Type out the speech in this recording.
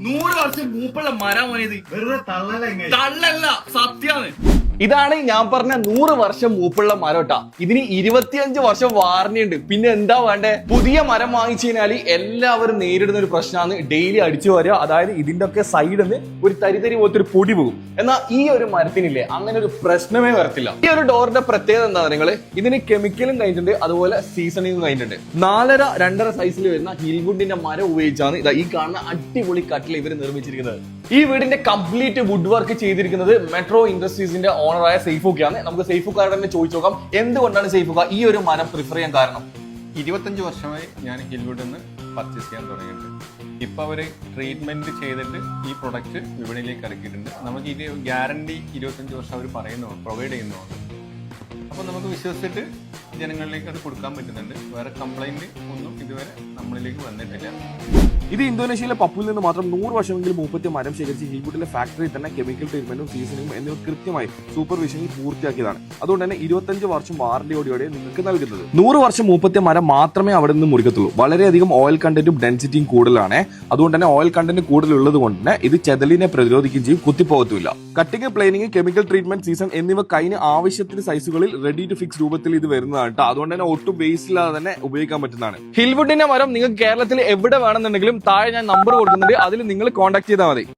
100 വർഷം മൂപ്പുള്ള മരം പോയത്. വെറുതെ തള്ളല്ല, സത്യാണ്. ഇതാണ് ഞാൻ പറഞ്ഞ 100 വർഷം മൂപ്പുള്ള മരട്ടാ. ഇതിന് 25 വർഷം വാറന്റി ഉണ്ട്. പിന്നെ എന്താ വേണ്ടേ? പുതിയ മരം വാങ്ങിച്ചു കഴിഞ്ഞാല് എല്ലാവരും നേരിടുന്ന ഒരു പ്രശ്നമാണ് ഡെയിലി അടിച്ചു വരിക. അതായത് ഇതിന്റെ ഒക്കെ സൈഡിൽ നിന്ന് ഒരു തരിതരി പോലത്തെ ഒരു പൊടി പോകും. എന്നാൽ ഈ ഒരു മരത്തിനില്ലേ അങ്ങനെ ഒരു പ്രശ്നമേ വരത്തില്ല. ഈ ഒരു ഡോറിന്റെ പ്രത്യേകത എന്താ? നിങ്ങള് ഇതിന് കെമിക്കലും കഴിഞ്ഞിട്ടുണ്ട്, അതുപോലെ സീസണിങ്ങും കഴിഞ്ഞിട്ടുണ്ട്. 4.5 സൈസിൽ വരുന്ന ഹിൽവുഡിന്റെ മരം ഉപയോഗിച്ചാണ് ഇതാ ഈ കാണുന്ന അടിപൊളി കട്ടിൽ ഇവർ നിർമ്മിച്ചിരിക്കുന്നത്. ഈ വീടിന്റെ കംപ്ലീറ്റ് വുഡ് വർക്ക് ചെയ്തിരിക്കുന്നത് മെട്രോ ഇൻഡസ്ട്രീസിന്റെ ഓണറായ സെയ്ഫുക്കാണ്. നമുക്ക് സെയ്ഫുക്കാരുടെ തന്നെ ചോദിച്ചു നോക്കാം എന്തുകൊണ്ടാണ് സെയ്ഫുക്ക ഈ ഒരു മരം പ്രിഫർ ചെയ്യാൻ കാരണം. 25 വർഷമായി ഞാൻ ഹിൽവുഡിൽ നിന്ന് പർച്ചേസ് ചെയ്യാൻ തുടങ്ങിയിട്ടുണ്ട്. ഇപ്പോൾ അവർ ട്രീറ്റ്മെന്റ് ചെയ്തിട്ട് ഈ പ്രൊഡക്റ്റ് വിപണിയിലേക്ക് ഇറക്കിയിട്ടുണ്ട്. നമുക്ക് ഇത് ഗ്യാരണ്ടി 25 വർഷം അവർ പറയുന്നതാണ്, പ്രൊവൈഡ് ചെയ്യുന്നതാണ്. അപ്പോൾ നമുക്ക് വിശ്വസിച്ചിട്ട് ജനങ്ങളിലേക്ക് അത് കൊടുക്കാൻ പറ്റുന്നുണ്ട്. വേറെ കംപ്ലൈന്റ് ഒന്നും ഇതുവരെ നമ്മളിലേക്ക് വന്നിട്ടില്ല. ഇത് ഇന്തോനേഷ്യയിലെ പപ്പുവിൽ നിന്ന് മാത്രം 100 വർഷമെങ്കിലും മൂപ്പത്തി മരം ശേഖരിച്ച് ഹിൽവുഡിലെ ഫാക്ടറിയിൽ തന്നെ കെമിക്കൽ ട്രീറ്റ്മെന്റും സീസണിങ്ങും എന്നിവ കൃത്യമായി സൂപ്പർവിഷനിൽ പൂർത്തിയാക്കിയതാണ്. അതുകൊണ്ട് തന്നെ 25 വർഷം വാറന്റിയോടെ നിങ്ങൾക്ക് നൽകുന്നത്. 100 വർഷം മൂപ്പത്തിയ മരം മാത്രമേ അവിടെ നിന്ന് മുറിക്കത്തുള്ളൂ. വളരെയധികം ഓയിൽ കണ്ടന്റും ഡെൻസിറ്റിയും കൂടുതലാണ്. അതുകൊണ്ട് തന്നെ ഓയിൽ കണ്ടന്റ് കൂടുതലുള്ളത് കൊണ്ട് തന്നെ ഇത് ചെതലിനെ പ്രതിരോധിക്കുകയും ചെയ്യും, കുത്തിപ്പോകത്തുമില്ല. കട്ടിങ്, പ്ലെയിനിങ്, കെമിക്കൽ ട്രീറ്റ്മെന്റ്, സീസൺ എന്നിവ കഴിഞ്ഞ് ആവശ്യത്തിന് സൈസുകളിൽ റെഡി ടു ഫിക്സ് രൂപത്തിൽ ഇത് വരുന്നതാണ് കേട്ടോ. അതുകൊണ്ട് തന്നെ ഒട്ടും വേസ്റ്റ് ഇല്ലാതെ തന്നെ ഉപയോഗിക്കാൻ പറ്റുന്നതാണ്. ഹിൽവുഡിന്റെ മരം നിങ്ങൾക്ക് കേരളത്തിൽ എവിടെ വേണമെന്നുണ്ടെങ്കിലും താഴെ ഞാൻ നമ്പർ കൊടുക്കുന്നുണ്ട്, അതിൽ നിങ്ങൾ കോൺടാക്ട് ചെയ്താൽ മതി.